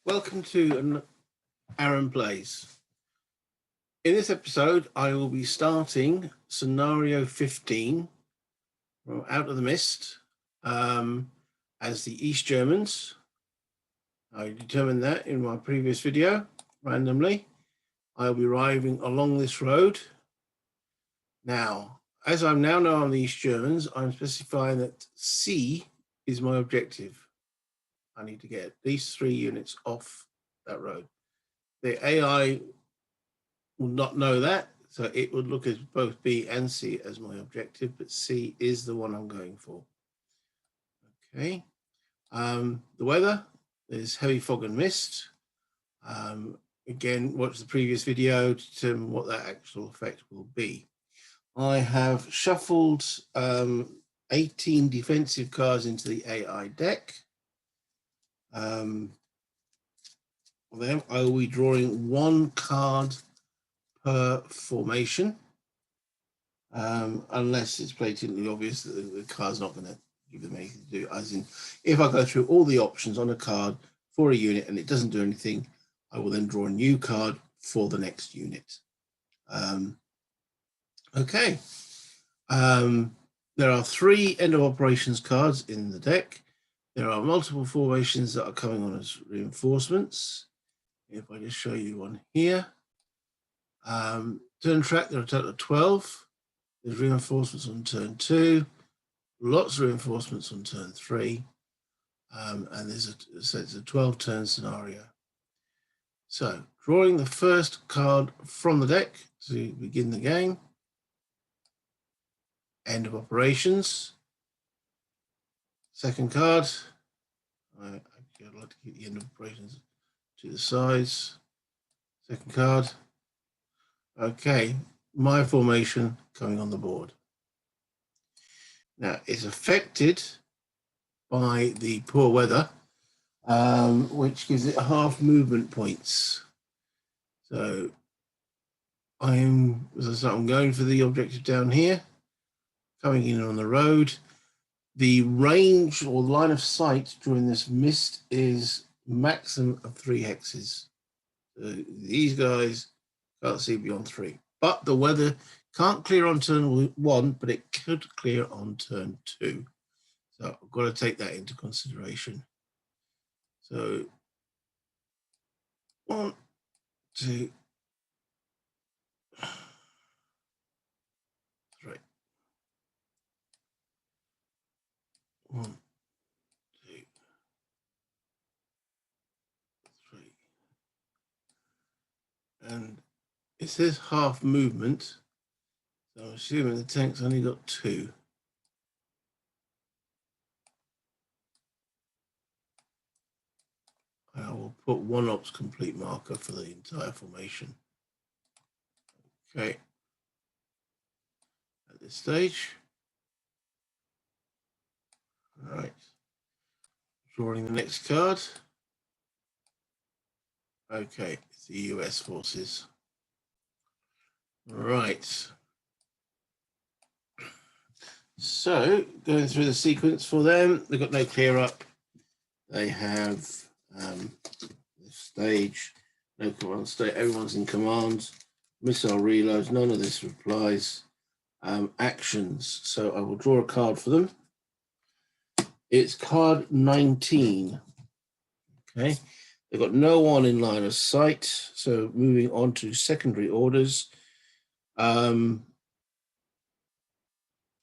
Welcome to an Aaron Plays. In this episode, I will be starting scenario 15 from Out of the Mist as the East Germans. I determined that in my previous video randomly. I'll be arriving along this road. Now, as I now know I'm the East Germans, I'm specifying that C is my objective. I need to get at least 3 units off that road. The AI will not know that, so it would look at both B and C as my objective, but C is the one I'm going for. Okay. The weather is heavy fog and mist. Again, watch the previous video to determine what that actual effect will be. I have shuffled 18 defensive cards into the AI deck. Then I will be drawing 1 card per formation, unless it's blatantly obvious that the card's not going to give them anything to do. As in, if I go through all the options on a card for a unit and it doesn't do anything, I will then draw a new card for the next unit. Okay. There are 3 end of operations cards in the deck. There are multiple formations that are coming on as reinforcements. If I just show you one here. Turn track, there are a total of 12. There's reinforcements on turn 2, lots of reinforcements on turn 3, and it's a 12-turn scenario. So, drawing the first card from the deck to begin the game. End of operations. Second card. I'd like to keep the end of operations to the sides. Second card. Okay, my formation coming on the board. Now, it's affected by the poor weather, which gives it half movement points. So I'm going for the objective down here, coming in on the road. The range or line of sight during this mist is maximum of 3 hexes. So these guys can't see beyond 3. But the weather can't clear on turn 1, but it could clear on turn 2. So I've got to take that into consideration. So 1, 2, 3. 1, 2, 3. And it says half movement, so I'm assuming the tank's only got 2. I will put 1 ops complete marker for the entire formation. Okay. At this stage. All right. Drawing the next card. Okay, it's the US forces. Right. So, going through the sequence for them, they've got no clear up. They have this stage, no command state, everyone's in command. Missile reloads, none of this applies. Actions, so I will draw a card for them. It's card 19. Okay, they've got no one in line of sight, so moving on to secondary orders. I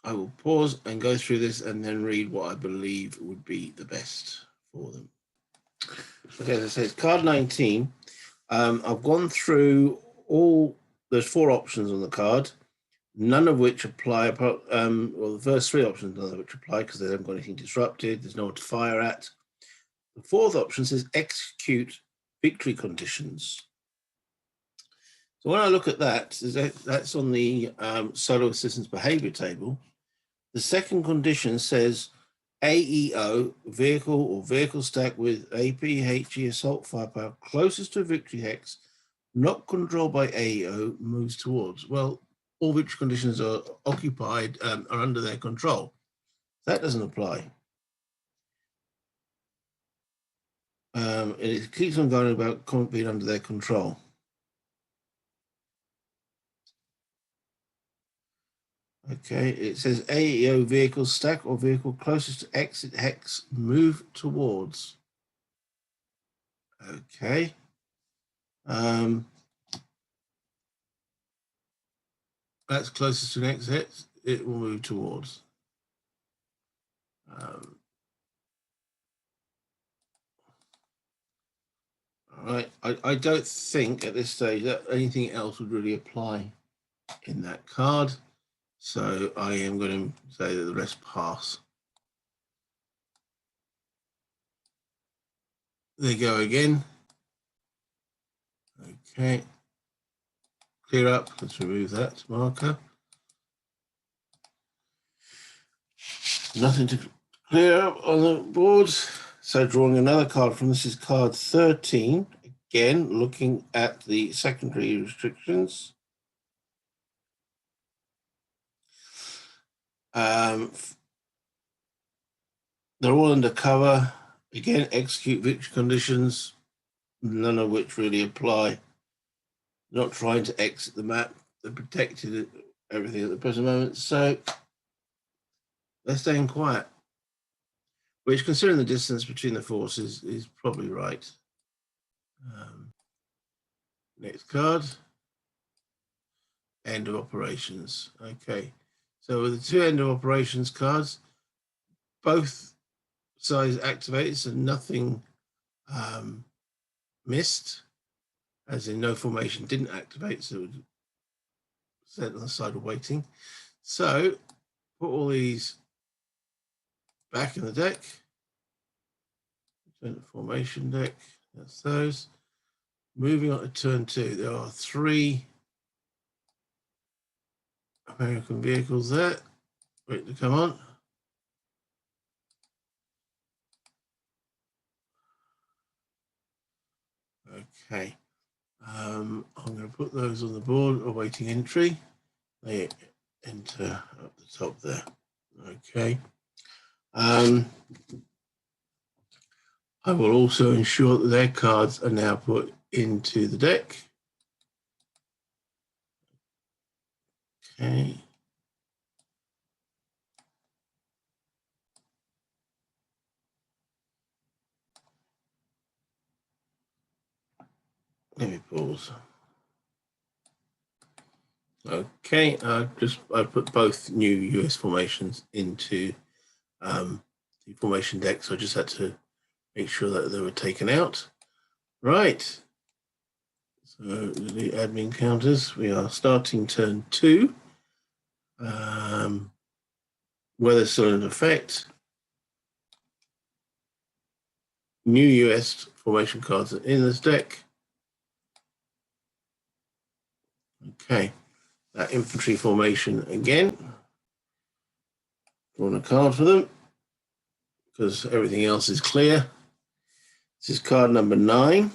will pause and go through this and then read what I believe would be the best for them. Okay, as I say, it's card 19. I've gone through there's 4 options on the card, none of which apply, well, the first 3 options, none of which apply because they haven't got anything disrupted, there's no one to fire at. The 4th option says execute victory conditions. So when I look at that, that's on the solo assistance behavior table. The second condition says AEO, vehicle or vehicle stack with AP, HE, assault firepower closest to a victory hex, not controlled by AEO, moves towards. Well, all victory conditions are occupied, are under their control. That doesn't apply. And it keeps on going about being under their control. Okay, it says AEO vehicle stack or vehicle closest to exit hex move towards. Okay. That's closest to an exit, it will move towards. All right, I don't think at this stage that anything else would really apply in that card. So I am going to say that the rest pass. There you go again. Okay. Clear up. Let's remove that marker. Nothing to clear up on the board. So drawing another card from this is card 13. Again, looking at the secondary restrictions. They're all undercover. Again, execute victory conditions, none of which really apply. Not trying to exit the map. They're protected everything at the present moment. So they're staying quiet, which, considering the distance between the forces, is probably right. Next card. End of operations. Okay. So with the two end of operations cards, both sides activated, so nothing missed, as in no formation didn't activate, so it was set on the side of waiting. So put all these back in the deck. Turn the formation deck. That's those. Moving on to turn 2, there are 3 American vehicles there. Wait to come on. Okay. I'm going to put those on the board awaiting entry. They enter up the top there. Okay. I will also ensure that their cards are now put into the deck. Okay. Let me pause. Okay, I put both new US formations into the formation deck, so I just had to make sure that they were taken out. Right. So the admin counters, we are starting turn 2. Weather still in effect. New US formation cards are in this deck. Okay, that infantry formation again. Drawn a card for them because everything else is clear. This is card number 9.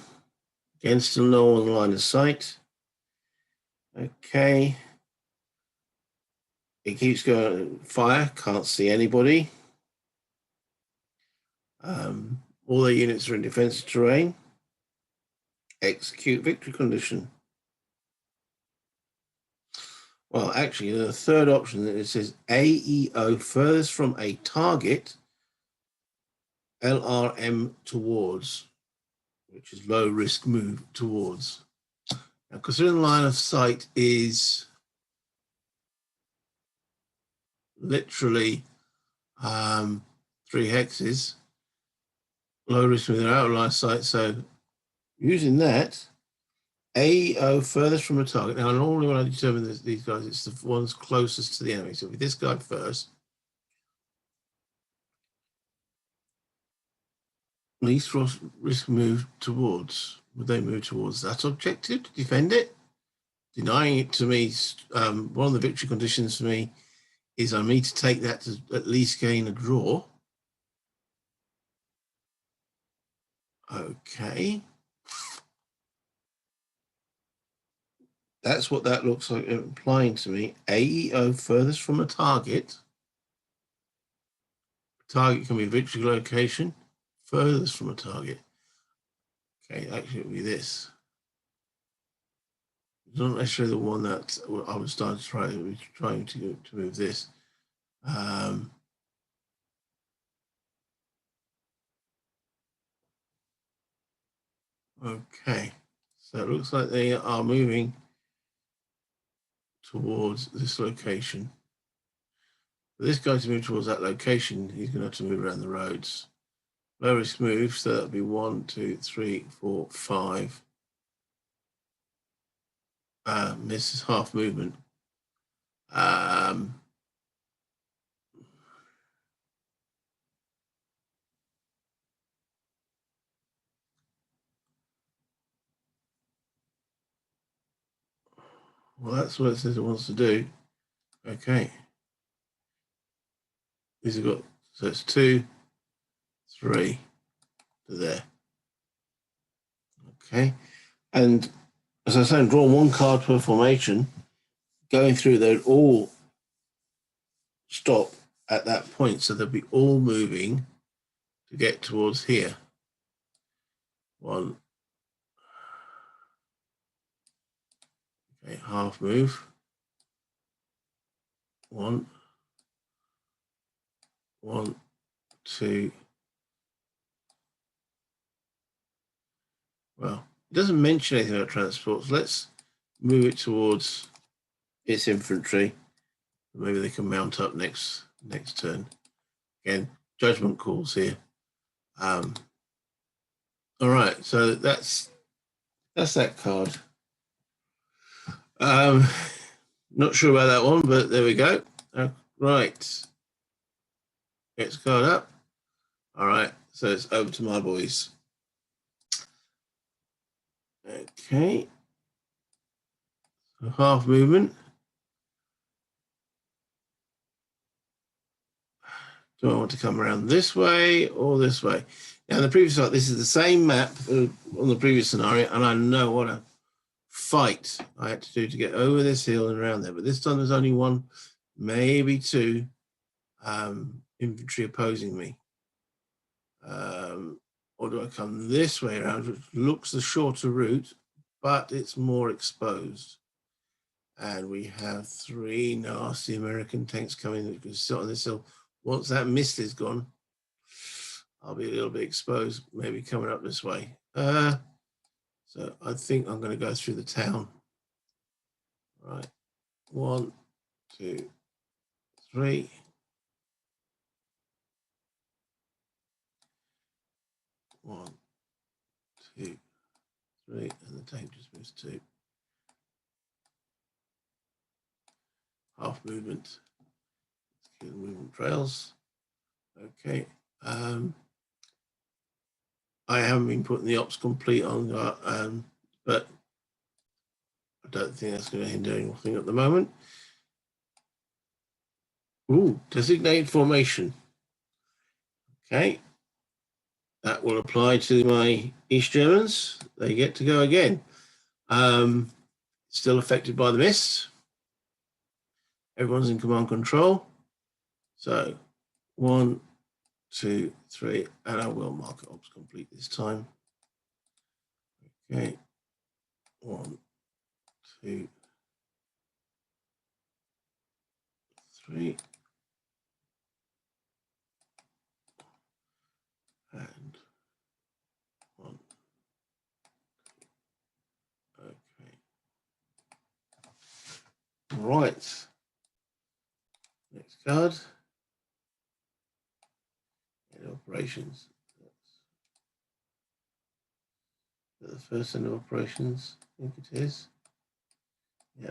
Again, still no one line of sight. Okay. It keeps going fire, can't see anybody. All their units are in defensive terrain. Execute victory condition. Well, actually, the third option that it says AEO furthest from a target, LRM towards, which is low risk move towards. Now, considering the line of sight is literally 3 hexes, low risk move out of line of sight. So using that, AEO furthest from a target. Now, normally when I determine these guys, it's the ones closest to the enemy. So with this guy first, least risk move towards. Would they move towards that objective to defend it? Denying it to me, one of the victory conditions for me is I need to take that to at least gain a draw. Okay. That's what that looks like implying to me. AEO furthest from a target. Target can be a victory location, furthest from a target. Okay, actually it'll be this. It's not necessarily the one that I was trying to move this. Okay, so it looks like they are moving towards this location. For this guy to move towards that location, he's going to have to move around the roads. Low risk move, so that'll be 1, 2, 3, 4, 5. Misses half movement. Well, that's what it says it wants to do. Okay. These have got, so it's 2, 3 to there. Okay. And as I said, draw one card per formation. Going through, they'd all stop at that point. So they'll be all moving to get towards here. 1. Okay, half move. 1, 1, 2. Well, it doesn't mention anything about transports. Let's move it towards its infantry. Maybe they can mount up next turn. Again, judgment calls here. All right, so that's that card. Not sure about that one, but there we go. Right. Next card up. All right, so it's over to my boys. Okay. So half movement. Do I want to come around this way or this way? Now, in the previous slide, this is the same map on the previous scenario, and I know what a fight I had to do to get over this hill and around there. But this time there's only 1, maybe 2 infantry opposing me. Or do I come this way around, which looks the shorter route, but it's more exposed. And we have 3 nasty American tanks coming that can sit on this hill. Once that mist is gone, I'll be a little bit exposed, maybe coming up this way. So I think I'm going to go through the town. All right. 1, 2, 3. 1, 2, 3, and the tank just moves 2. Half movement. Let's get movement trails. Okay. I haven't been putting the ops complete on, but I don't think that's going to hinder anything at the moment. Ooh, designated formation. Okay. That will apply to my East Germans. They get to go again. Still affected by the mist. Everyone's in command control. So 1, 2, 3, and I will mark it ops complete this time. Okay. 1, 2, 3. And 1. Okay. Right. Next card. And operations. That's the first end of operations. I think it is. Yeah.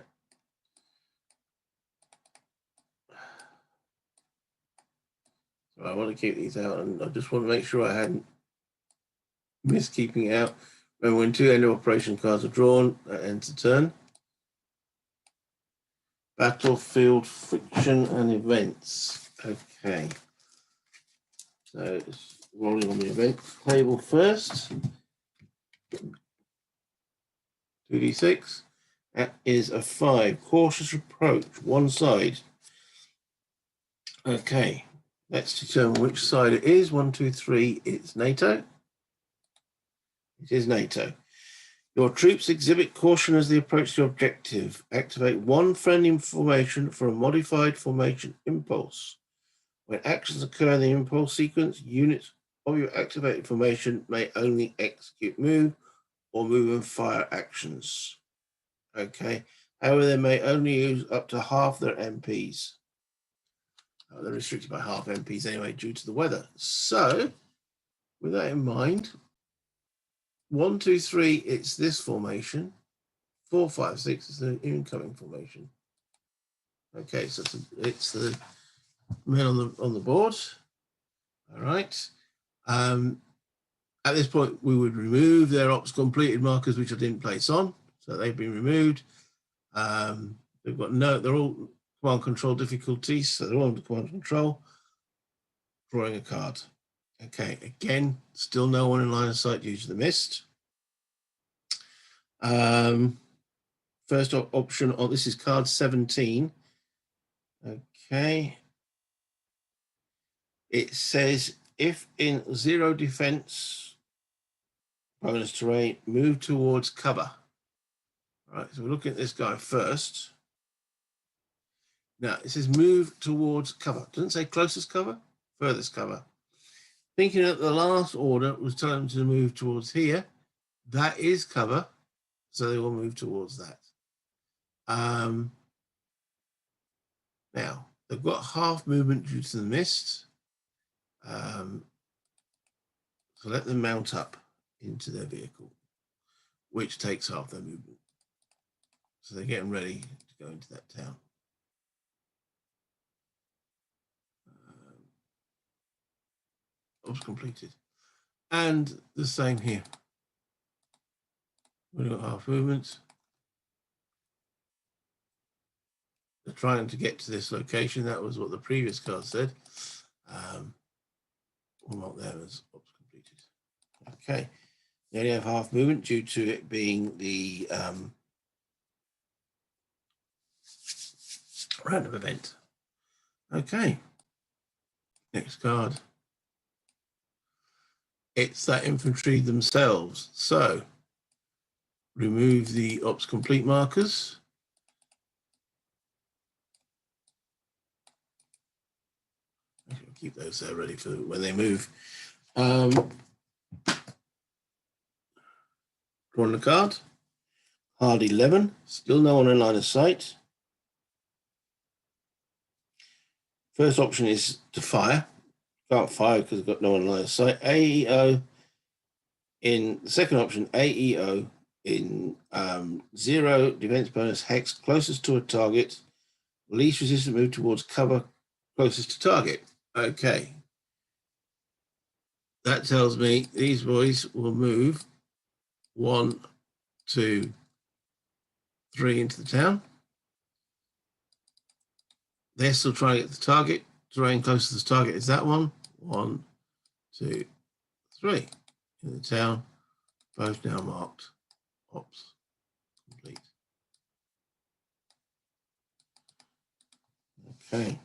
So I want to keep these out, and I just want to make sure I hadn't missed keeping out. Remember, when 2 end of operation cards are drawn, that ends the turn. Battlefield friction and events. Okay. So it's rolling on the event table first. 2d6. That is a 5. Cautious approach, one side. Okay. Let's determine which side it is. 1, 2, 3. It's NATO. It is NATO. Your troops exhibit caution as they approach the objective. Activate one friendly formation for a modified formation impulse. When actions occur in the impulse sequence, units of your activated formation may only execute move or move and fire actions. Okay. However, they may only use up to half their MPs. They're restricted by half MPs anyway due to the weather. So, with that in mind, 1, 2, 3, it's this formation. 4, 5, 6 is the incoming formation. Okay, so it's the men on the board. All right. At this point, we would remove their ops completed markers, which I didn't place on, so they've been removed. They've got they're all command control difficulties, so they're all under command control. Drawing a card. Okay, again, still no one in line of sight due to the mist. First option, this is card 17. Okay. It says, if in 0 defense, bonus terrain, move towards cover. All right, so we're looking at this guy first. Now, it says move towards cover. It doesn't say closest cover, furthest cover. Thinking that the last order was telling them to move towards here. That is cover, so they will move towards that. Now, they've got half movement due to the mist. So let them mount up into their vehicle, which takes half their movement. So they're getting ready to go into that town. Ops completed. And the same here. We've got half movement. They're trying to get to this location. That was what the previous card said. Well, not there as ops completed. Okay. They only have half movement due to it being the random event. Okay. Next card. It's that infantry themselves. So remove the ops complete markers. Keep those there ready for when they move. Drawing the card. Hard 11. Still no one in line of sight. First option is to fire. Can't fire because I've got no one in line of sight. AEO in the second option, AEO in 0 defense bonus hex closest to a target. Least resistant move towards cover closest to target. Okay. That tells me these boys will move 1, 2, 3 into the town. They're still trying to get the target. Terrain closest to the target is that one. 1, 2, 3 in the town. Both now marked. Ops complete. Okay.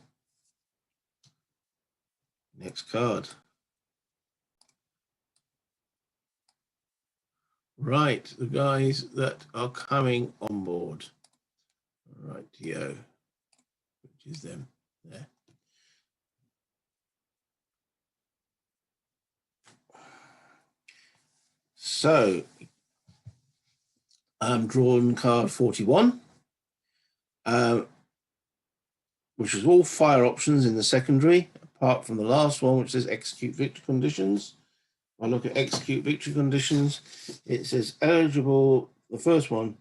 Next card. Right, the guys that are coming on board. Right, Yo, which is them there. So, I'm drawing card 41, which is all fire options in the secondary, apart from the last one, which says execute victory conditions. I look at execute victory conditions. It says eligible, the first one,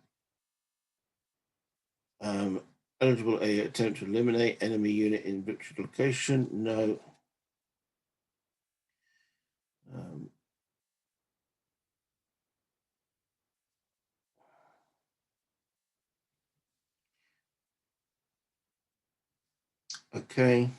eligible a attempt to eliminate enemy unit in victory location. No. Okay.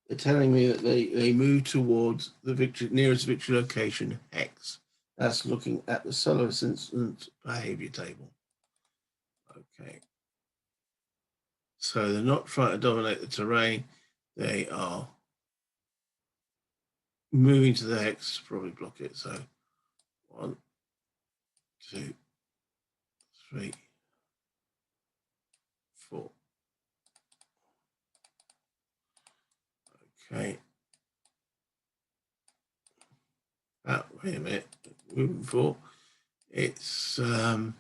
They're telling me that they move towards the nearest victory location, X. That's looking at the solar instance behavior table. Okay. So they're not trying to dominate the terrain. They are moving to the hex probably block it. So 1, 2, 3, 4. Okay. Wait a minute. Moving 4. It's the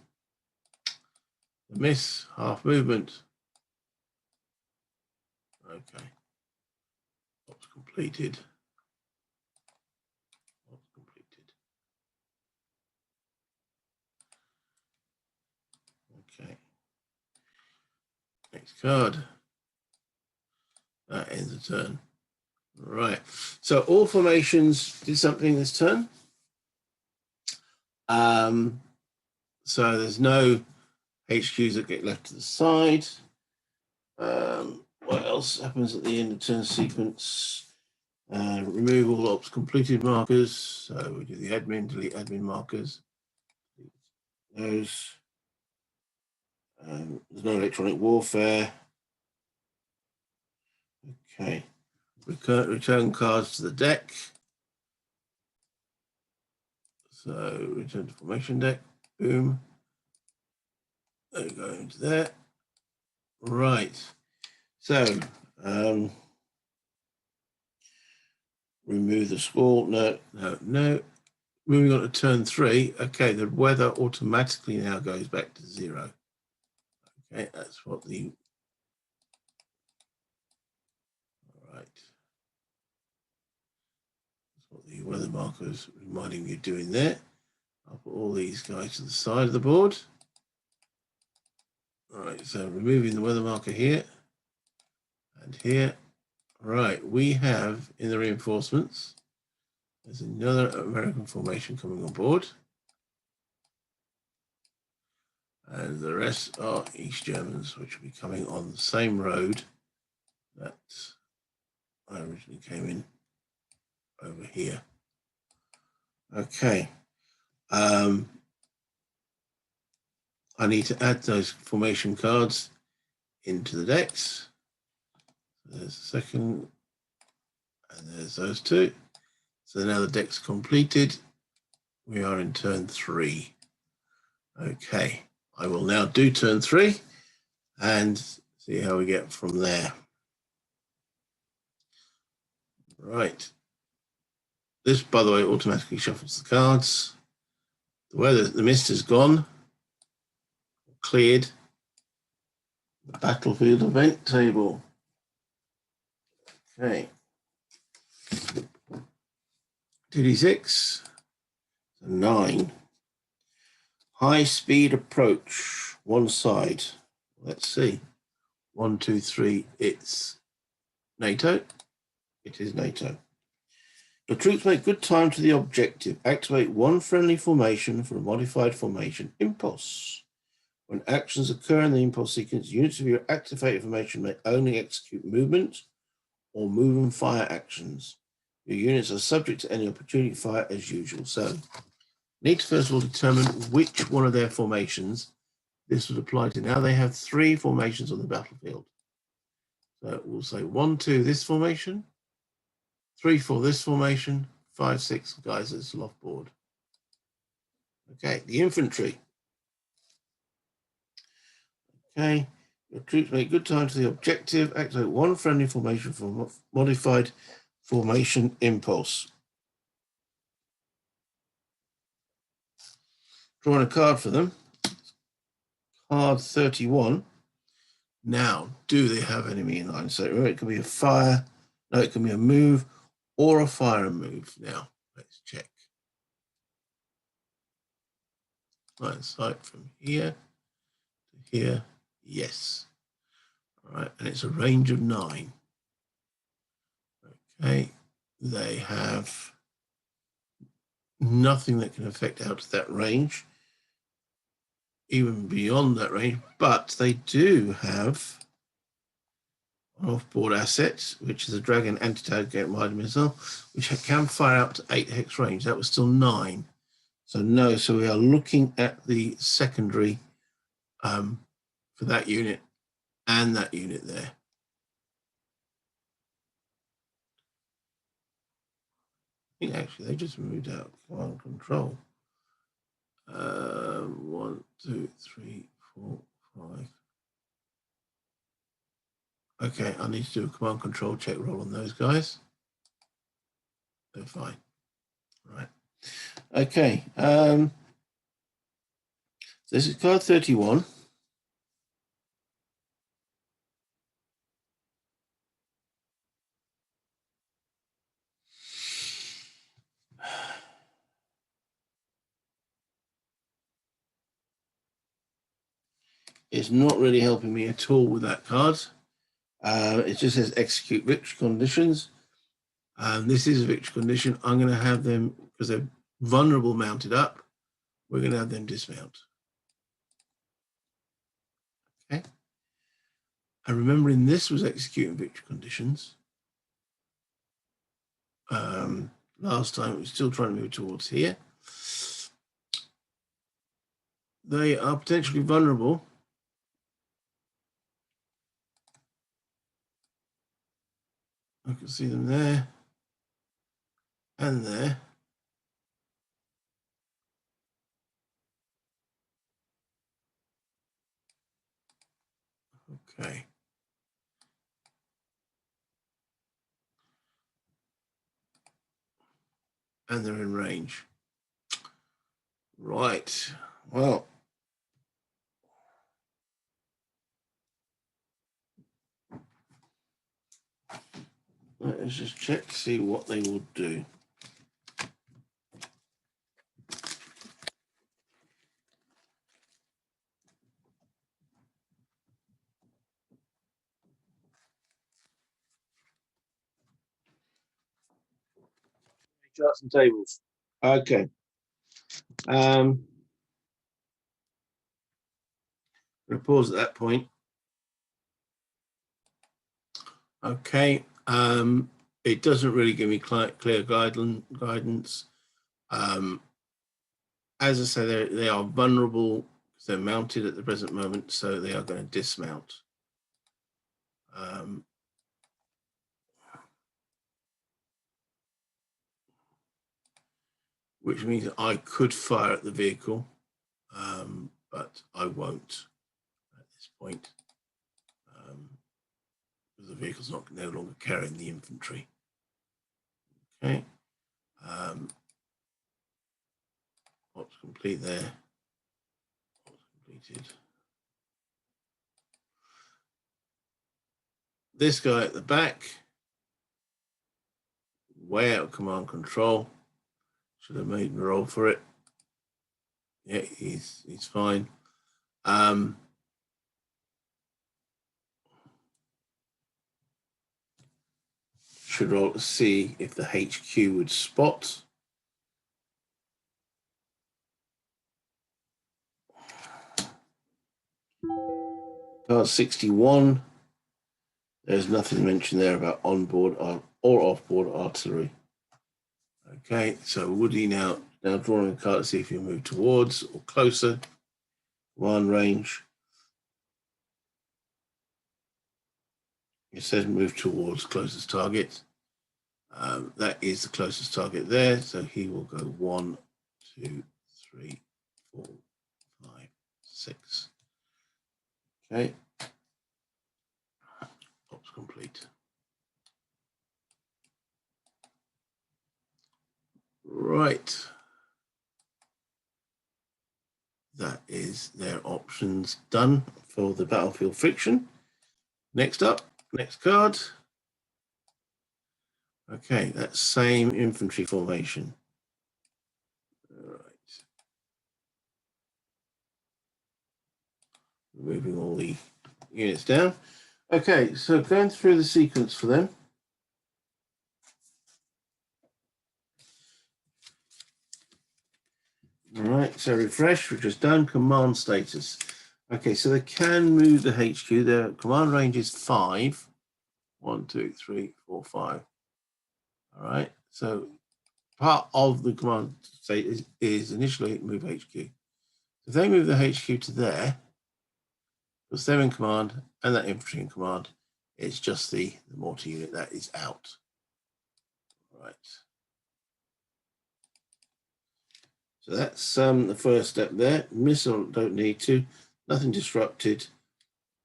miss, half movement. Okay. Ops completed. Ops completed. Okay. Next card. That ends the turn. Right. So all formations did something this turn. So there's no HQs that get left to the side. What else happens at the end of turn sequence? Remove all ops completed markers. So we do the admin, delete admin markers. Those. There's no electronic warfare. Okay. Return cards to the deck. So return to formation deck. Boom. There we go into there. Right. So remove the squall. No. Moving on to turn 3. Okay, the weather automatically now goes back to 0. Okay, that's what the the weather markers reminding me of doing there. I'll put all these guys to the side of the board. All right, so removing the weather marker here and here. Right, we have in the reinforcements, there's another American formation coming on board. And the rest are East Germans, which will be coming on the same road that I originally came in over here. Okay. I need to add those formation cards into the decks. There's a second, and there's those two. So now the deck's completed. We are in turn 3. Okay, I will now do turn 3 and see how we get from there. Right. This, by the way, automatically shuffles the cards. The mist is gone, cleared. The battlefield event table. Okay. 2d6, 9. High speed approach, one side. Let's see. 1, 2, 3. It's NATO. It is NATO. The troops make good time to the objective. Activate one friendly formation for a modified formation impulse. When actions occur in the impulse sequence, units of your activated formation may only execute movement or move and fire actions. Your units are subject to any opportunity fire as usual. So, need to first of all determine which one of their formations this would apply to. Now they have 3 formations on the battlefield. So we'll say 1, 2, this formation, 3, 4, this formation, 5, 6 guys at the loft board. Okay, the infantry. Okay, your troops make good time to the objective. Activate one friendly formation for modified formation impulse. Drawing a card for them. Card 31. Now, do they have enemy in line? So it can be a fire, no, it can be a move or a fire and move. Now, let's check. Line of sight from here to here, yes. All right, and it's a range of 9. Okay, they have nothing that can affect out of that range, even beyond that range, but they do have an off-board asset, which is a Dragon anti-target guided missile, which can fire out to 8 hex range. That was still 9. So no, so we are looking at the secondary for that unit and that unit there. think actually they just moved out command control. 1, 2, 3, 4, 5. Okay, I need to do a command control check roll on those guys. They're fine. Right. Okay. This is card 31. It's not really helping me at all with that card. It just says execute victory conditions. This is a victory condition. I'm going to have them, because they're vulnerable mounted up, we're going to have them dismount. Okay. And remembering this was executing victory conditions. Last time it was still trying to move towards here. They are potentially vulnerable. I can see them there and there. Okay. And they're in range. Right. Well, let's just check to see what they will do. Charts and tables. Okay. I'm going to pause at that point. Okay. It doesn't really give me clear guidance. As I say, they are vulnerable because they're mounted at the present moment, so they are going to dismount. Which means I could fire at the vehicle, but I won't at this point. The vehicle's no longer carrying the infantry. Okay. What's complete there? What's completed? This guy at the back, way out of command control. Should have made me roll for it. Yeah, he's fine. Should roll to see if the HQ would spot. Card 61. There's nothing mentioned there about onboard or offboard artillery. Okay, so Woody now drawing a card to see if you move towards or closer. One range. It says move towards closest target. That is the closest target there. So he will go 1, 2, 3, 4, 5, 6. Okay. Ops complete. Right. That is their options done for the battlefield fiction. Next up, next card. Okay, that same infantry formation. All right. Moving all the units down. Okay, so going through the sequence for them. All right, so refresh, we've just done command status. Okay, so they can move the HQ. Their command range is 5. 1, 2, 3, 4, 5. All right, so part of the command state is initially move HQ. If they move the HQ to there, because they're in command and that infantry in command, it's just the mortar unit that is out. All right. So that's the first step there. Missile, don't need to. Nothing disrupted.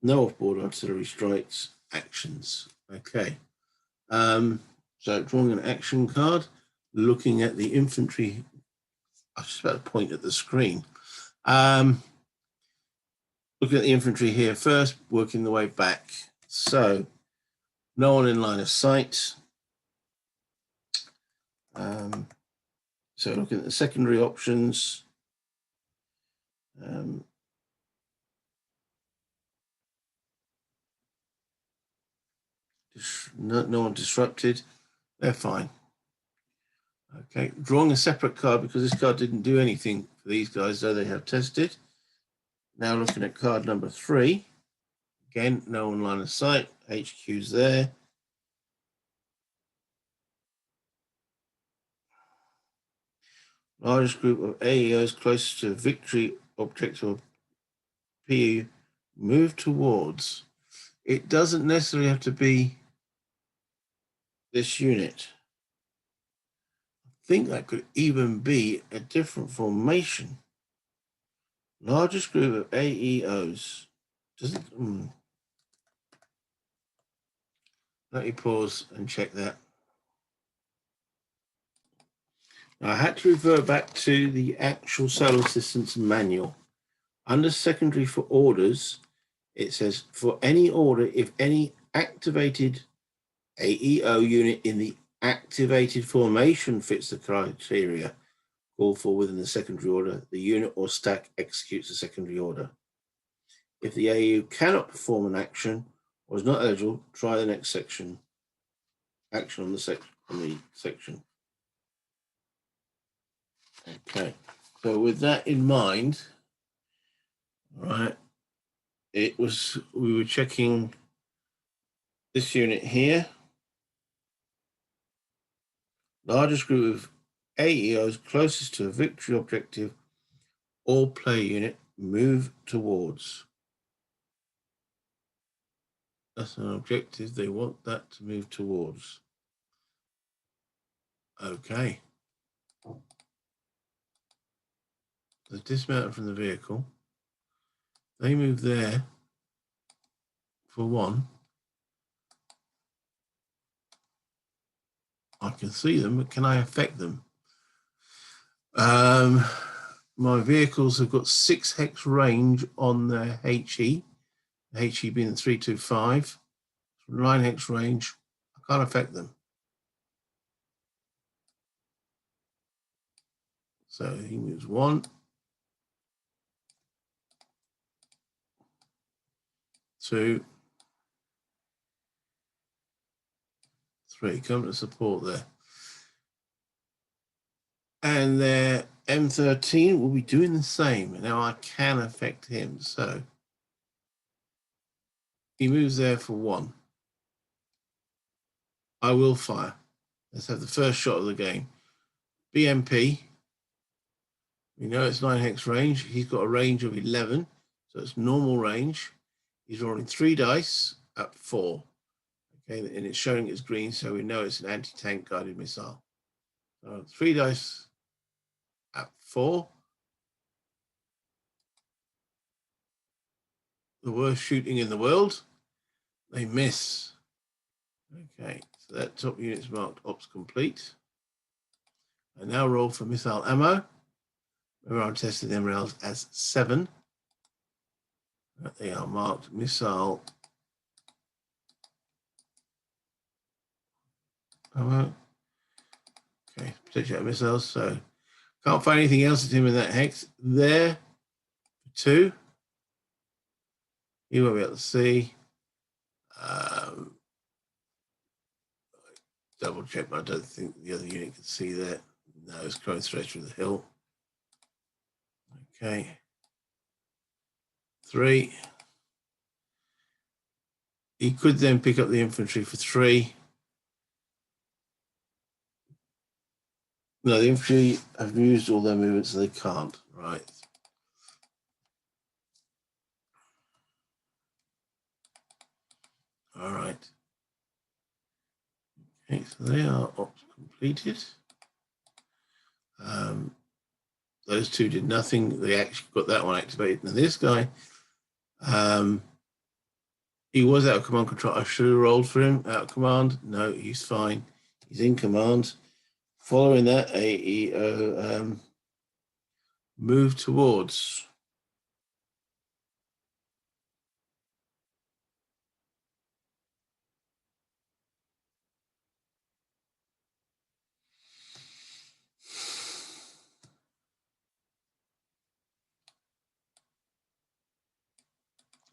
No off-board artillery strikes. Actions. Okay. So drawing an action card, looking at the infantry. I was just about to point at the screen. Looking at the infantry here first, working the way back. So no one in line of sight. So looking at the secondary options. No one disrupted. They're fine. Okay, drawing a separate card because this card didn't do anything for these guys, though they have tested. Now looking at card number 3. Again, no one line of sight. HQ's there. Largest group of AEOs closest to victory object or PU move towards. It doesn't necessarily have to be this unit. I think that could even be a different formation. Largest group of AEOs. Doesn't. Let me pause and check that. Now, I had to revert back to the actual Solar Assistance manual. Under secondary for orders, it says for any order, if any activated AEO unit in the activated formation fits the criteria called for within the secondary order, the unit or stack executes the secondary order. If the AEO cannot perform an action or is not eligible, try the next section. Action on the section. Okay, so with that in mind, right, we were checking this unit here. Largest group of AEOs closest to a victory objective or play unit move towards. That's an objective they want that to move towards. Okay. They're dismounted from the vehicle. They move there for 1. I can see them, but can I affect them? My vehicles have got 6 hex range on their HE. The HE being the 325. 9 hex range. I can't affect them. So he moves 1. 2. 3. Come to support there. And their M13 will be doing the same. Now I can affect him. So he moves there for 1. I will fire. Let's have the first shot of the game. BMP. We know it's 9 hex range. He's got a range of 11. So it's normal range. He's rolling 3 dice at 4. Okay, and it's showing it's green, so we know it's an anti-tank guided missile. So 3 dice at 4. The worst shooting in the world. They miss. Okay, so that top unit's marked ops complete. I now roll for missile ammo. Remember, I'm testing them rails as 7. They are marked missile ammo. Okay, potential missiles. So can't find anything else at him in that hex. There, 2. You won't be able to see. Double check, but I don't think the other unit can see that. No, it's going straight through the hill. Okay. 3. He could then pick up the infantry for 3. No, the infantry have used all their movements, so they can't. Right. All right. Okay, so they are ops completed. those two did nothing. They actually got that one activated. Now this guy, he was out of command control. I should have rolled for him out of command. No, he's fine. He's in command. Following that, a move towards.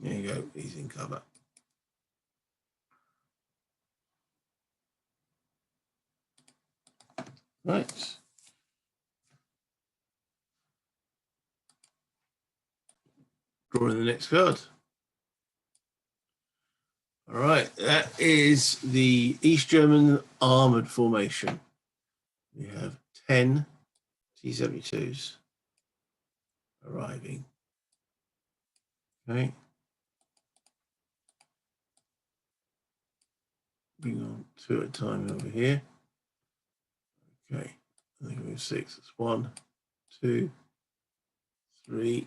There you go. He's in cover. Right. Drawing the next card. All right, that is the East German armored formation. We have 10 T-72s arriving. Okay. Bring on 2 at a time over here. Okay, I think we have 6. It's 1, 2, 3.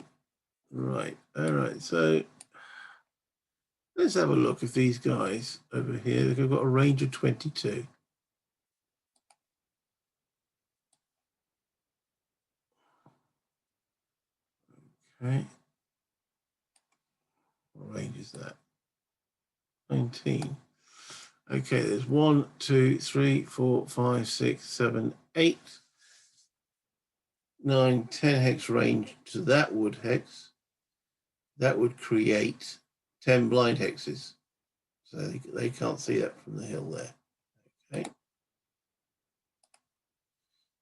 Right, all right, so let's have a look if these guys over here, they've got a range of 22. Okay. What range is that? 19. Okay, there's 1, 2, 3, 4, 5, 6, 7, 8, 9, 10 hex range to that wood hex. That would create 10 blind hexes. So they can't see that from the hill there. Okay.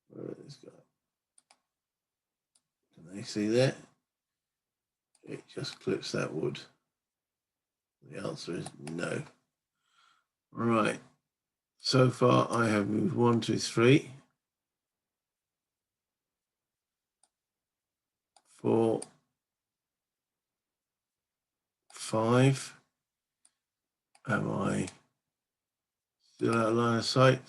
Where is this guy? Can they see that? It just clips that wood. The answer is no. Right. So far I have moved 1, 2, 3, 4, 5. Am I still out of line of sight?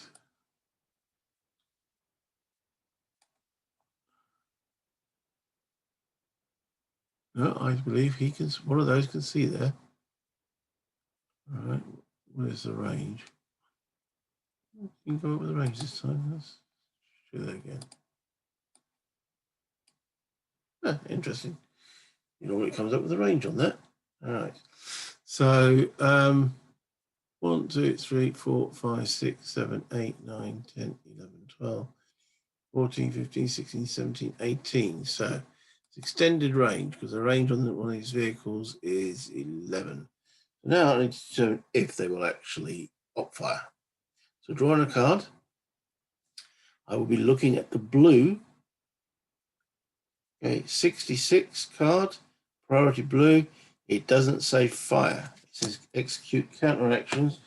No, I believe he can. One of those can see there. All right. Where's the range? You can go up with the range this time. Let's do that again. Interesting. You know what it comes up with the range on that. All right. So 1, 2, 3, 4, 5, 6, 7, 8, 9, 10, 11, 12, 14, 15, 16, 17, 18. So it's extended range because the range on one of these vehicles is 11. Now I need to determine if they will actually op fire. So drawing a card, I will be looking at the blue. Okay, 66 card, priority blue. It doesn't say fire. It says execute counteractions.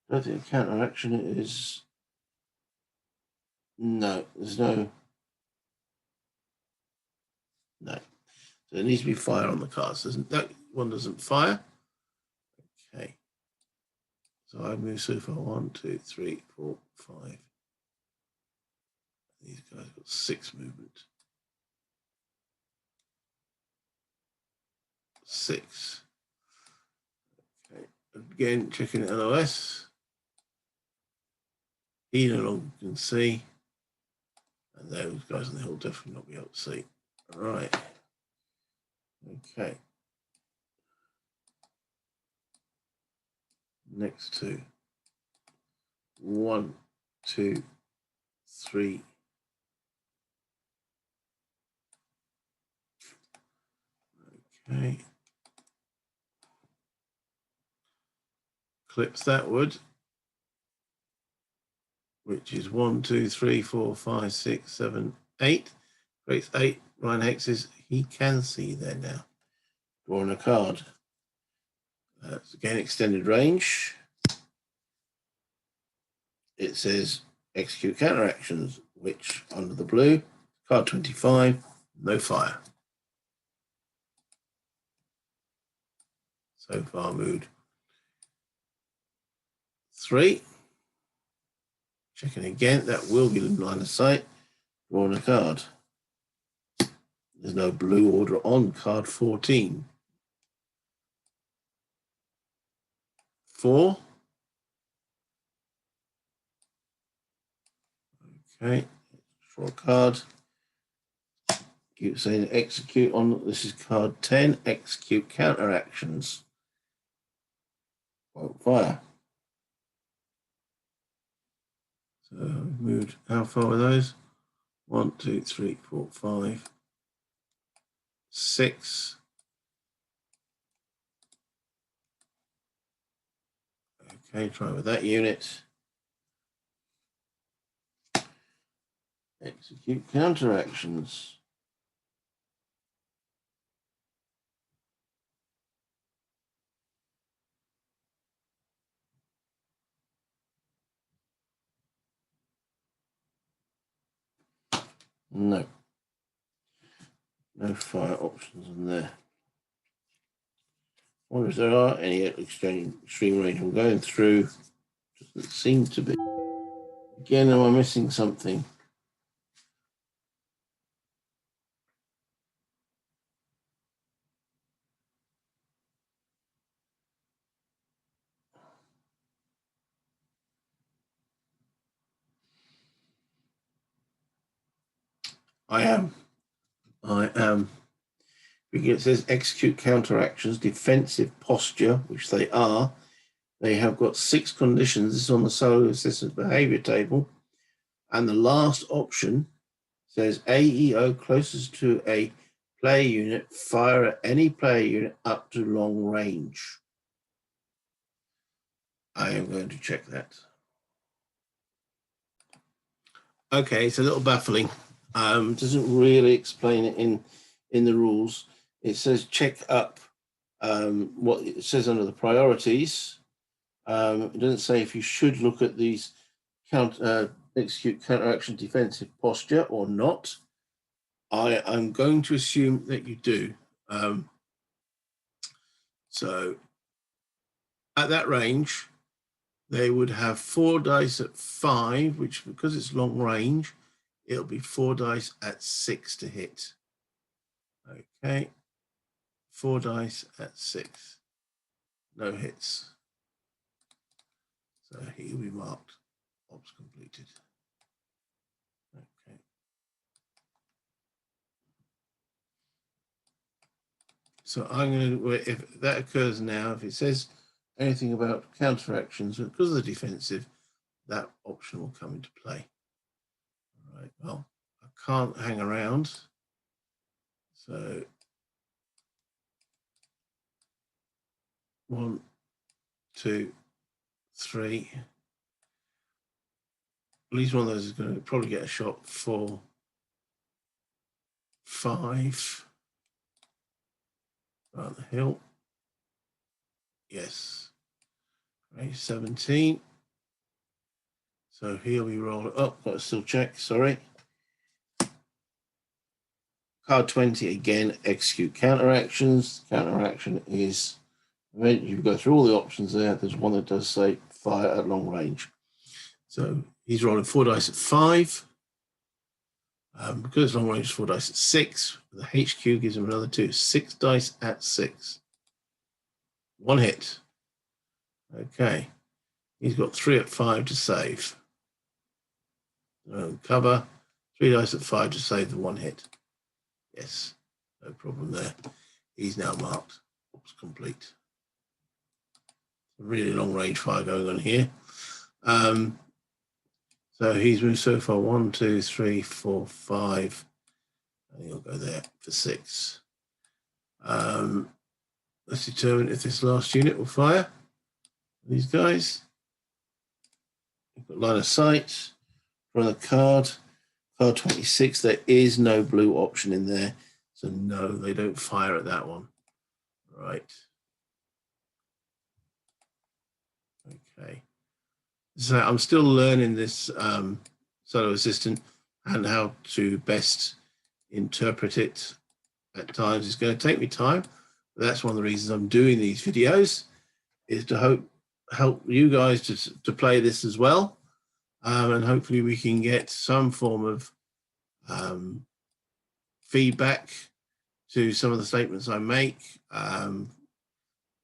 I don't think a counteraction is. No, there's no. No. So there needs to be fire on the card. So that one doesn't fire. Okay. So I move so far 1, 2, 3, 4, 5. These guys got 6 movement. 6. Okay. Again, checking LOS. He no longer can see. And those guys on the hill definitely not be able to see. All right. Okay. Next 2. 1, 2, 3. Okay. Clips that wood, which is 1, 2, 3, 4, 5, 6, 7, 8. Creates 8 blind hexes. He can see there now. Drawing a card. That's again extended range. It says execute counteractions, which under the blue, card 25, no fire. So far moved 3. Checking again, that will be the line of sight. Drawing a card. There's no blue order on card 14. 4. Okay, draw a card. Keep saying execute on, this is card 10, execute counteractions. Won't fire. So we've moved, how far were those? 1, 2, 3, 4, 5, 6. Okay, try with that unit. Execute counteractions. No. No fire options in there. I wonder if there are any extreme range. I'm going through. Doesn't seem to be. Again, am I missing something? I am. It says execute counteractions, defensive posture, which they are. They have got 6 conditions. This is on the Solar Assistance Behavior table. And the last option says AEO closest to a player unit, fire at any player unit up to long range. I am going to check that. Okay, it's a little baffling. Doesn't really explain it in the rules. It says check up what it says under the priorities. It doesn't say if you should look at these execute counteraction defensive posture or not. I'm going to assume that you do. So at that range, they would have 4 dice at 5, which because it's long range, it'll be 4 dice at 6 to hit. Okay, 4 dice at 6. No hits. So he'll be marked. Ops completed. Okay. So I'm going to, if that occurs now, if it says anything about counteractions, because of the defensive, that option will come into play. All right, well, I can't hang around. So 1, 2, 3. At least one of those is going to probably get a shot. 4, 5. Around the hill. Yes. Okay, 17. So he'll be rolling. Oh, got to still check. Sorry. Card 20 again. Execute counteractions. Counteraction is you go through all the options there. There's one that does say fire at long range. So he's rolling 4 dice at 5. Because it's long range, 4 dice at 6. The HQ gives him another 2. 6 dice at 6. 1 hit. Okay. He's got 3 at 5 to save. Cover. 3 dice at 5 to save the 1 hit. Yes. No problem there. He's now marked. Oops, complete. Really long range fire going on here. So he's moved so far 1, 2, 3, 4, 5. I think I'll go there for 6. Let's determine if this last unit will fire. These guys. You've got line of sight. From the card 26, there is no blue option in there. So no, they don't fire at that one. Right. Okay. So I'm still learning this Solo Assistant and how to best interpret it at times. It's going to take me time. But that's one of the reasons I'm doing these videos, is to help you guys to play this as well. And hopefully we can get some form of feedback to some of the statements I make, and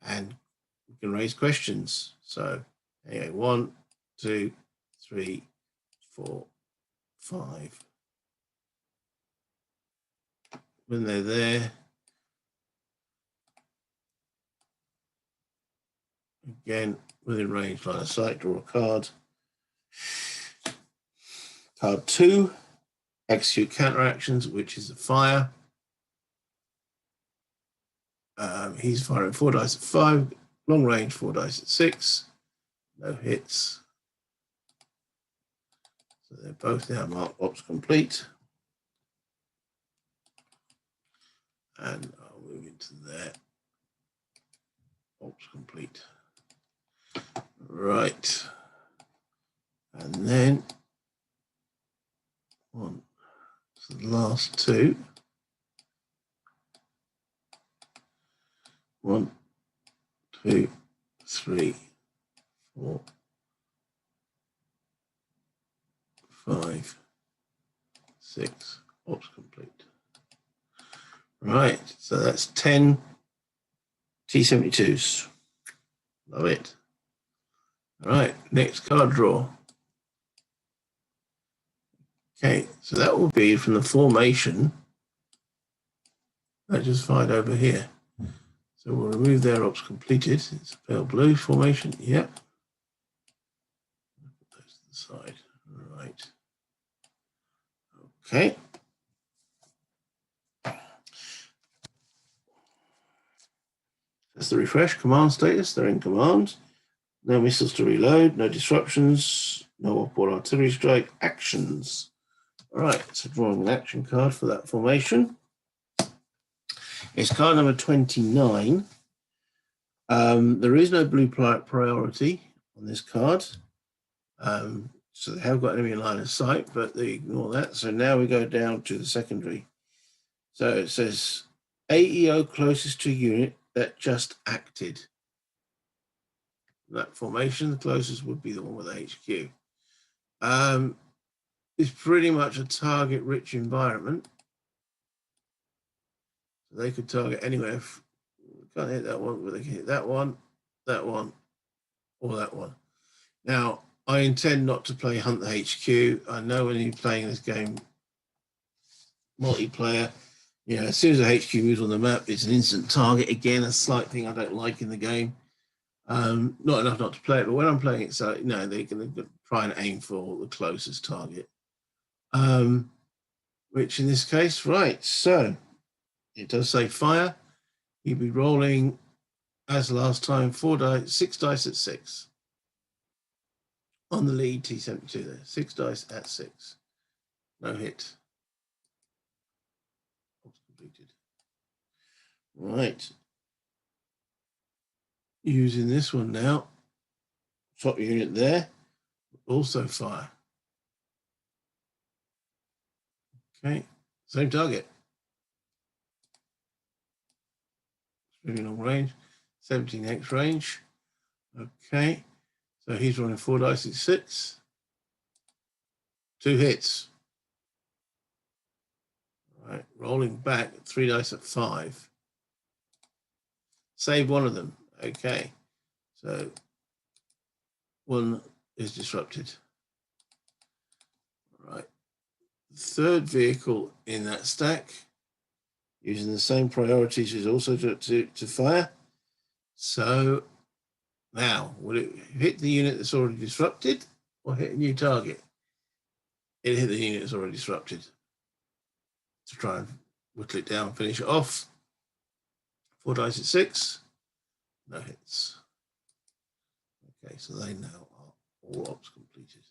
we can raise questions. So, anyway, 1, 2, 3, 4, 5. When they're there, again, within range, line of sight, draw a card. Card 2, execute counteractions, which is a fire. He's firing 4 dice at 5, long range 4 dice at 6, no hits. So they're both now marked ops complete. And I'll move into there. Ops complete. Right. And then one, so the last 2. 1, 2, 3, 4, 5, 6. Ops complete. Right, so that's 10 T72s. Love it. All right, next card draw. Okay, so that will be from the formation I just fired over here. So we'll remove their ops completed. It's a pale blue formation. Yep. Put those to the side. Right. Okay. That's the refresh command status. They're in command. No missiles to reload. No disruptions. No upward artillery strike. Actions. All right. So drawing an action card for that formation. It's card number 29. There is no blue priority on this card. So they have got enemy in line of sight, but they ignore that. So now we go down to the secondary. So it says AEO closest to unit that just acted. That formation, the closest would be the one with HQ. It's pretty much a target-rich environment. So they could target anywhere. Can't hit that one, but they can hit that one, or that one. Now, I intend not to play Hunt the HQ. I know when you're playing this game multiplayer, you know, as soon as the HQ moves on the map, it's an instant target. Again, a slight thing I don't like in the game. Not enough not to play it, but when I'm playing it, so no, they're going to try and aim for the closest target. Which in this case, right, so it does say fire. You'd be rolling, as last time, 6 dice at 6. On the lead T72 there, 6 dice at 6. No hit. Completed. Right. Using this one now. Top unit there. Also fire. Okay. Same target. Moving long range. 17x range. Okay. So he's running 4 dice at 6. 2 hits. All right. Rolling back 3 dice at 5. Save one of them. Okay. So one is disrupted. All right. The third vehicle in that stack, using the same priorities, is also to fire. So now, will it hit the unit that's already disrupted or hit a new target? It hit the unit that's already disrupted to try and whittle it down, finish it off. 4 dice at 6. No hits. Okay, so they now are all ops completed.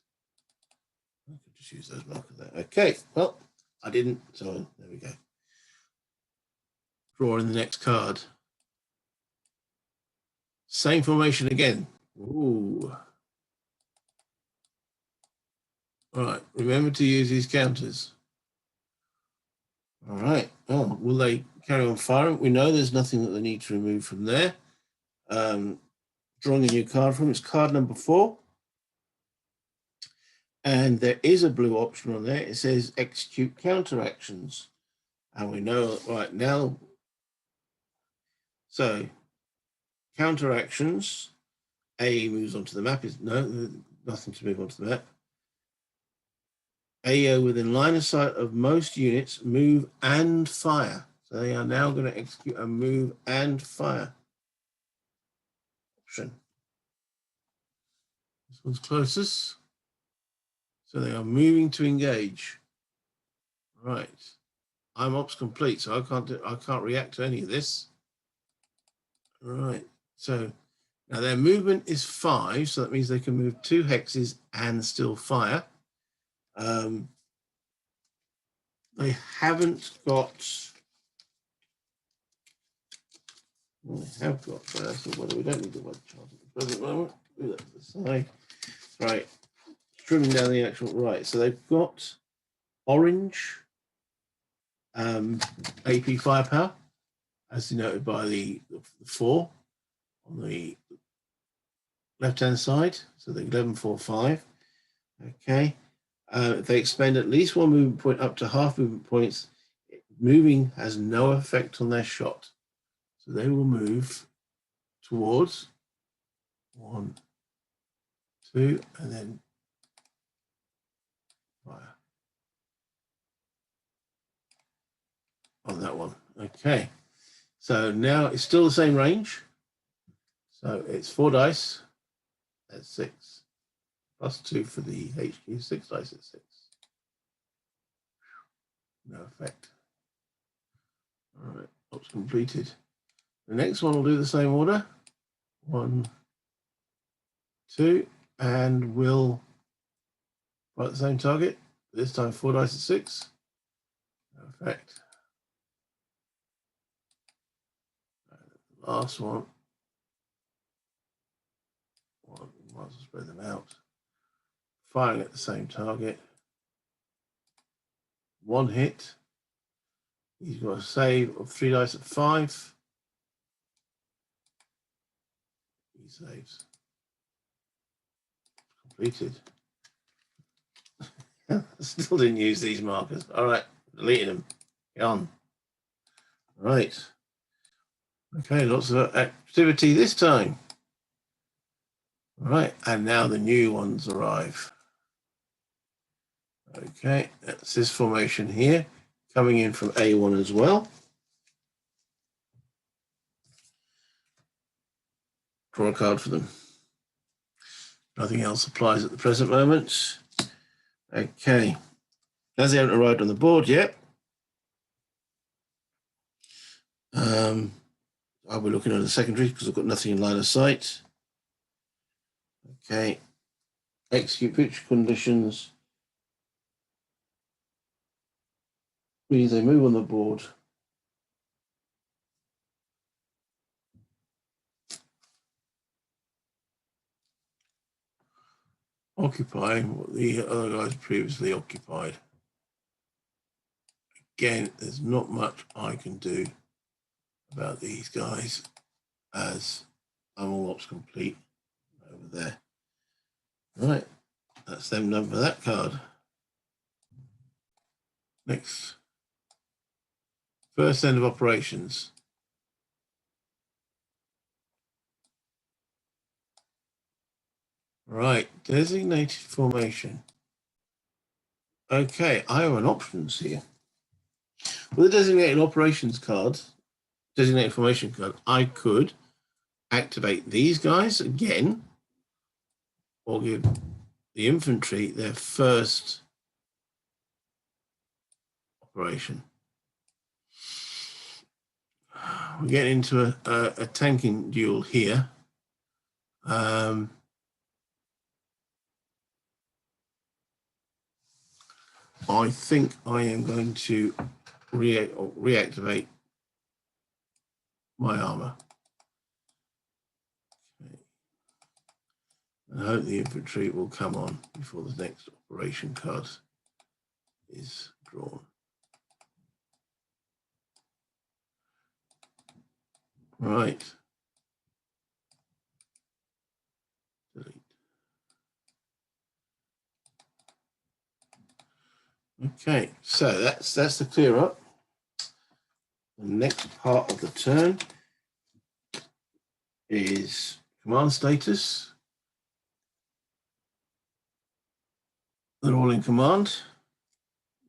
I could just use those markers there. Okay, well, I didn't, so there we go. Drawing the next card. Same formation again. Ooh. All right, remember to use these counters. All right, well, will they carry on firing? We know there's nothing that they need to remove from there. Drawing a new card from it's card number 4. And there is a blue option on there. It says execute counteractions. And we know right now. So counteractions. A moves onto the map. Is no, nothing to move onto the map. AO within line of sight of most units, move and fire. So they are now going to execute a move and fire option. This one's closest. So they are moving to engage. Right. I'm ops complete, so I can't react to any of this. Right. So now their movement is 5, so that means they can move 2 hexes and still fire. They haven't got. Well, they have got first. Well, we don't need the web chart at the present moment. Do that to the side. Right. Trimming down the actual. Right. So they've got orange AP firepower, as denoted by the 4 on the left-hand side. So the 11, 4, 5. Okay. If they expend at least 1 movement point up to half movement points, moving has no effect on their shot. So they will move towards 1, 2, and then fire on that one. Okay. So now it's still the same range. So it's 4 dice. That's 6. Plus 2 for the HQ. 6 dice at 6. No effect. All right. Ops completed. The next one will do the same order. 1, 2, and we'll fight the same target. This time 4 dice at 6. No effect. The last one. Might as well spread them out. Firing at the same target. 1 hit. He's got a save of 3 dice at 5. He saves. Completed. Still didn't use these markers. All right, deleting them. Get on. All right. Okay, lots of activity this time. All right, and now the new ones arrive. Okay, that's this formation here, coming in from A1 as well. Draw a card for them. Nothing else applies at the present moment. Okay, as they haven't arrived on the board yet, I'll be looking at the secondary because I've got nothing in line of sight. Okay, execute future conditions. Means they move on the board. Occupying what the other guys previously occupied. Again, there's not much I can do about these guys as I'm all ops complete over there. Right, that's them done for that card. Next, first end of operations. Right, designated formation. Okay, I have an options here. With the designated operations card, designated formation card, I could activate these guys again, or give the infantry their first operation. We're getting into a tanking duel here. I think I am going to reactivate my armor. Okay. I hope the infantry will come on before the next operation card is drawn. Right. Delete. Okay, so that's the clear up. The next part of the turn is command status. They're all in command.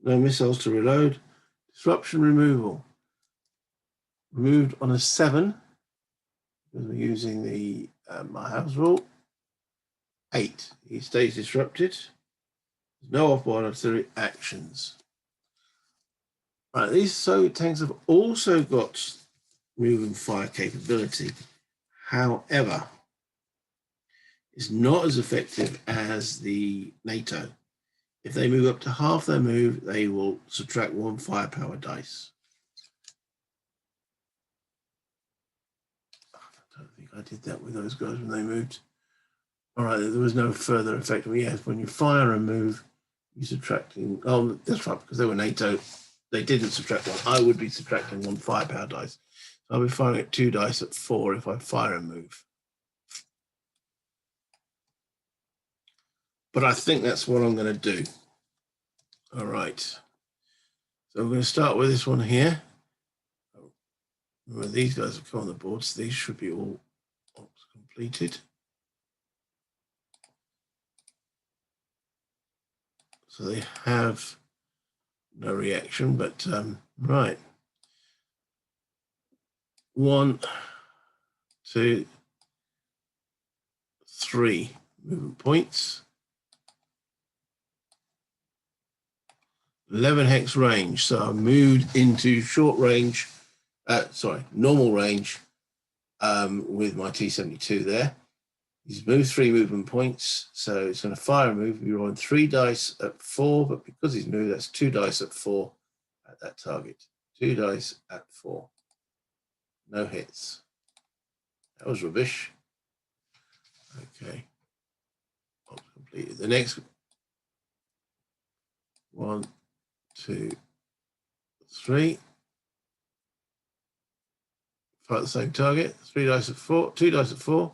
No missiles to reload. Disruption removal. Removed on a 7, because we're using the my house rule. 8. He stays disrupted. There's no off-board artillery actions. Right, these Soviet tanks have also got move and fire capability. However, it's not as effective as the NATO. If they move up to half their move, they will subtract 1 firepower dice. I don't think I did that with those guys when they moved. All right, there was no further effect. Well, yes, when you fire and move, you're subtracting. Oh, that's right, because they were NATO. They didn't subtract 1. I would be subtracting 1 firepower dice. So I'll be firing at 2 dice at 4 if I fire and move. But I think that's what I'm going to do. All right. So I'm going to start with this one here. Remember, these guys have come on the board, so these should be all completed. So they have no reaction, but right. 1, 2, 3 movement points. 11 hex range. So I moved into short range, normal range with my T-72 there. He's moved 3 movement points, so it's going to fire a move. You're on 3 dice at 4, but because he's moved, that's 2 dice at 4 at that target. 2 dice at 4. No hits. That was rubbish. Okay. Completed. The next 1, 2, 3. Fire the same target. 3 dice at 4. 2 dice at 4.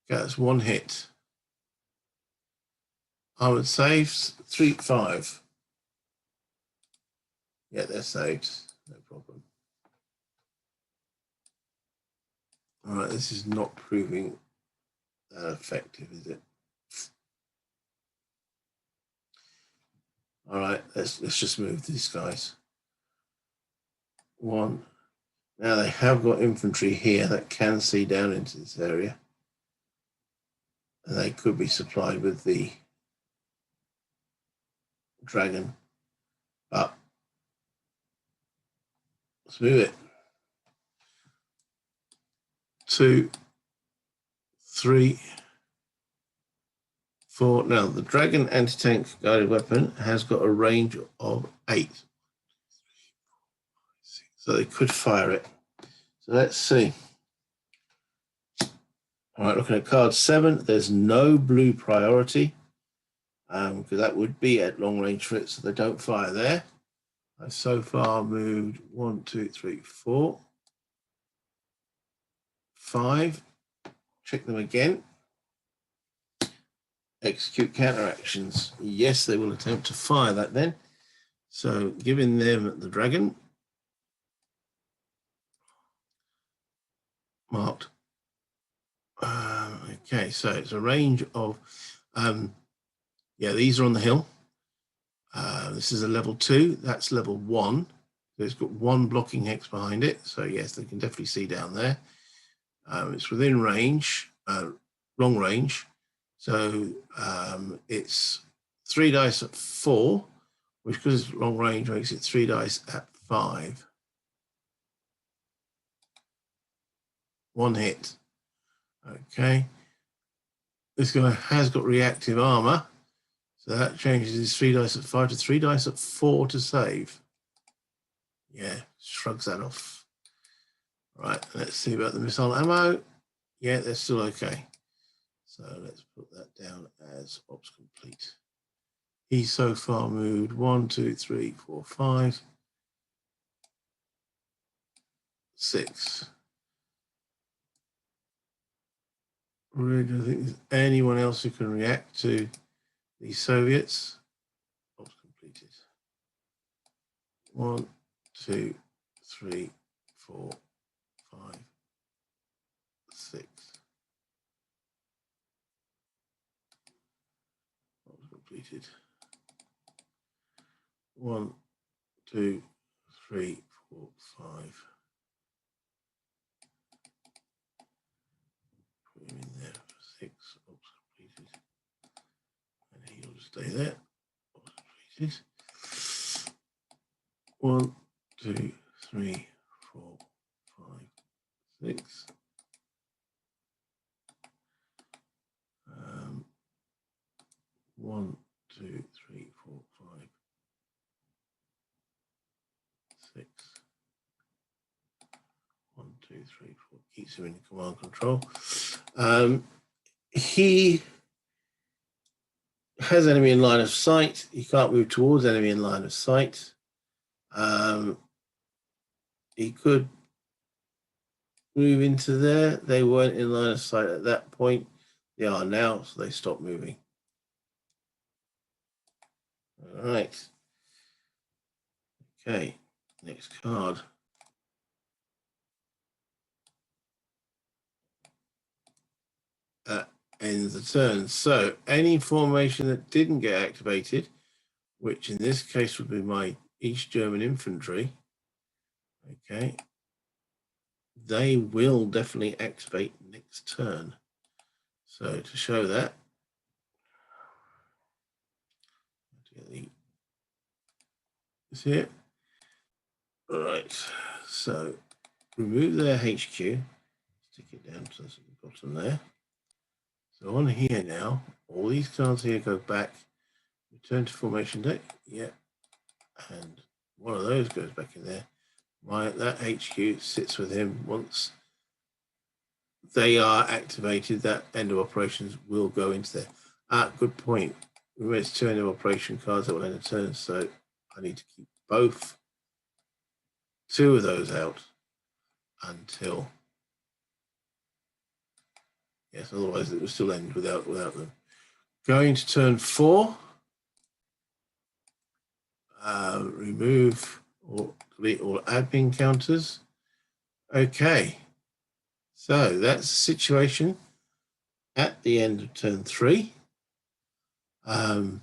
Okay, that's 1 hit. Armored saves 3, 5. Yeah, they're saved. No problem. All right, this is not proving that effective, is it? All right, let's just move these guys. 1. Now they have got infantry here that can see down into this area. And they could be supplied with the dragon. But let's move it. 2, 3, 4. Now the dragon anti-tank guided weapon has got a range of 8. So they could fire it. So let's see. All right, looking at card 7, there's no blue priority because that would be at long range for it, so they don't fire there. I've so far moved 1, 2, 3, 4, 5. Check them again. Execute counteractions. Yes, they will attempt to fire that then. So giving them the dragon. Marked. Okay, so it's a range of, these are on the hill. This is a level 2. That's level 1. So it's got 1 blocking hex behind it. So yes, they can definitely see down there. It's within range, long range. So it's 3 dice at 4, which because it's long range makes it 3 dice at 5. 1 hit. Okay. This guy has got reactive armor. So that changes his 3 dice at 5 to 3 dice at 4 to save. Yeah, shrugs that off. All right, let's see about the missile ammo. Yeah, they're still okay. So let's put that down as ops complete. He's so far moved 1, 2, 3, 4, 5, 6. Really, do I think there's anyone else who can react to the Soviets? Ops completed. 1, 2, 3, 4, 5, 6. That was completed. 1, 2, 3, 4, 5. Put him in there for 6. Oops, completed. And he'll just stay there. Completed. 1, 2, 3, 4, 5, 6. 1, 2, 3, 4, 5, 6. 1, 2, 3, 4. Keeps him in command control. He has enemy in line of sight. He can't move towards enemy in line of sight. He could move into there. They weren't in line of sight at that point. They are now, so they stop moving. All right. Okay, next card. Ends the turn. So any formation that didn't get activated, which in this case would be my East German infantry, okay, they will definitely activate next turn. So to show that, is here. All right, so remove their HQ, stick it down to the bottom there. So on here now, all these cards here go back, return to formation deck, yeah, and one of those goes back in there. That HQ sits with him. Once they are activated, that end of operations will go into there. Good point. Remember, it's 2 end of operation cards that will end a turn, so I need to keep both 2 of those out until, yes, otherwise it will still end without them. Going to turn 4, remove or delete all admin counters. Okay, so that's the situation at the end of turn 3. I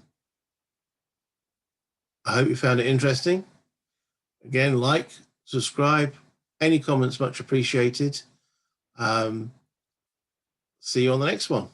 hope you found it interesting. Again, like, subscribe, any comments much appreciated. See you on the next one.